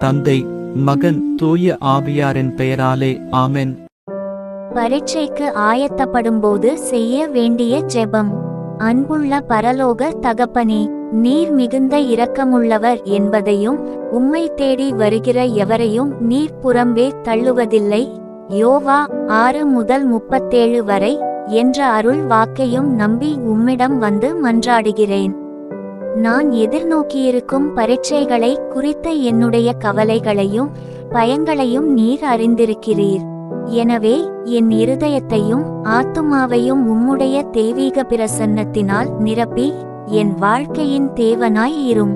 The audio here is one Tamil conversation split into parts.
தந்தை, மகன், தூய ஆவியாரின் பெயராலே ஆமென். பரீட்சைக்கு ஆயத்தப்படும்போது செய்ய வேண்டிய ஜெபம். அன்புள்ள பரலோக தகப்பனே, நீர் மிகுந்த இரக்கமுள்ளவர் என்பதையும் உம்மை தேடி வருகிற எவரையும் நீர் புறம்பே தள்ளுவதில்லை, யோவா 6:37 வரை என்ற அருள் வாக்கையும் நம்பி உம்மிடம் வந்து மன்றாடுகிறேன். நான் எதிர்நோக்கியிருக்கும் பரீட்சைகளை குறித்த என்னுடைய கவலைகளையும் பயங்களையும் நீர் அறிந்திருக்கிறீர். எனவே என் இருதயத்தையும் ஆத்துமாவையும் உம்முடைய தெய்வீக பிரசன்னத்தினால் நிரப்பி என் வாழ்க்கையின் தேவனாய் இரும்.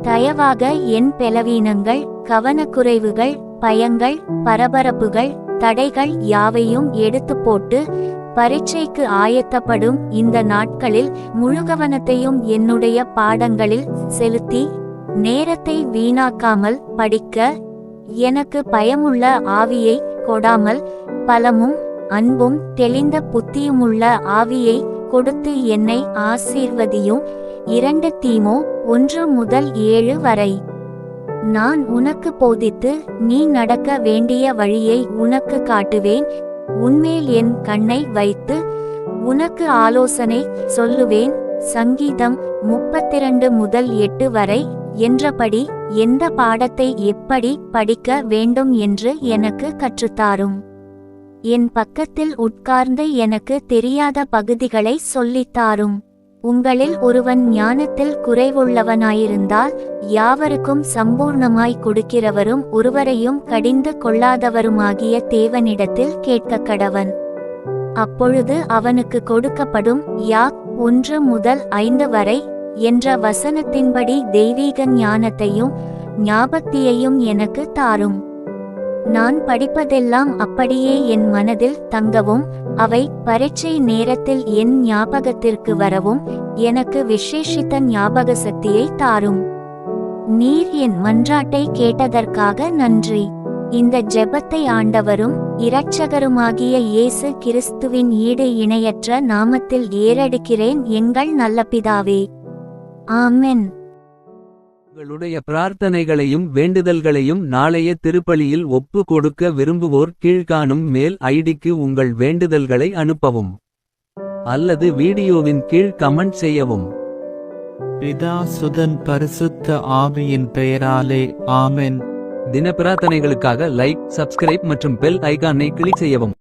தயவாக என் பலவீனங்கள், கவனக்குறைவுகள், பயங்கள், பரபரப்புகள், தடைகள் யாவையும் எடுத்து போட்டு பரீட்சைக்கு ஆயத்தப்படும் இந்த நாட்களில் முழு கவனத்தையும் என்னுடைய பாடங்களில் செலுத்தி நேரத்தை வீணாக்காமல் படிக்க எனக்கு பயமுள்ள ஆவியை கொடாமல் பலமும் அன்பும் தெளிந்த புத்தியுமுள்ள ஆவியை கொடுத்து என்னை ஆசீர்வதியும். 2 தீமோ 1:7 வரை. நான் உனக்கு போதித்து நீ நடக்க வேண்டிய வழியை உனக்கு காட்டுவேன், உன்மேல் என் கண்ணை வைத்து உனக்கு ஆலோசனை சொல்லுவேன். சங்கீதம் 32:8 வரை என்றபடி எந்த பாடத்தை எப்படி படிக்க வேண்டும் என்று எனக்கு கற்றுத்தாரும். என் பக்கத்தில் உட்கார்ந்து எனக்கு தெரியாத பகுதிகளை சொல்லித்தாரும். உங்களில் ஒருவன் ஞானத்தில் குறைவுள்ளவனாயிருந்தால் யாவருக்கும் சம்பூர்ணமாய் கொடுக்கிறவரும் ஒருவரையும் கடிந்து கொள்ளாதவருமாகிய தேவனிடத்தில் கேட்கக்கடவன். அப்பொழுது அவனுக்கு கொடுக்கப்படும். யாக் 1-5 வரை என்ற வசனத்தின்படி தெய்வீக ஞானத்தையும் ஞாபக்தியையும் எனக்கு தாரும். நான் படிப்பதெல்லாம் அப்படியே என் மனதில் தங்கவும் அவை பரீட்சை நேரத்தில் என் ஞாபகத்திற்கு வரவும் எனக்கு விசேஷித்த ஞாபக சக்தியை தாரும். நீர் என் மன்றாட்டை கேட்டதற்காக நன்றி. இந்த ஜெபத்தை ஆண்டவரும் இரட்சகருமாகிய இயேசு கிறிஸ்துவின் ஈடு இணையற்ற நாமத்தில் ஏறெடுக்கிறேன் எங்கள் நல்ல பிதாவே. ஆமென். உங்களுடைய பிரார்த்தனைகளையும் வேண்டுதல்களையும் நாளைய திருப்பலியில் ஒப்பு கொடுக்க விரும்புவோர் கீழ்காணும் மெயில் ஐடிக்கு உங்கள் வேண்டுதல்களை அனுப்பவும் அல்லது வீடியோவின் கீழ் கமெண்ட் செய்யவும். பிதா, சுதன், பரிசுத்த ஆவியின் பெயராலே ஆமென். தின பிரார்த்தனைகளுக்காக லைக், சப்ஸ்கிரைப் மற்றும் பெல் ஐகானை கிளிக் செய்யவும்.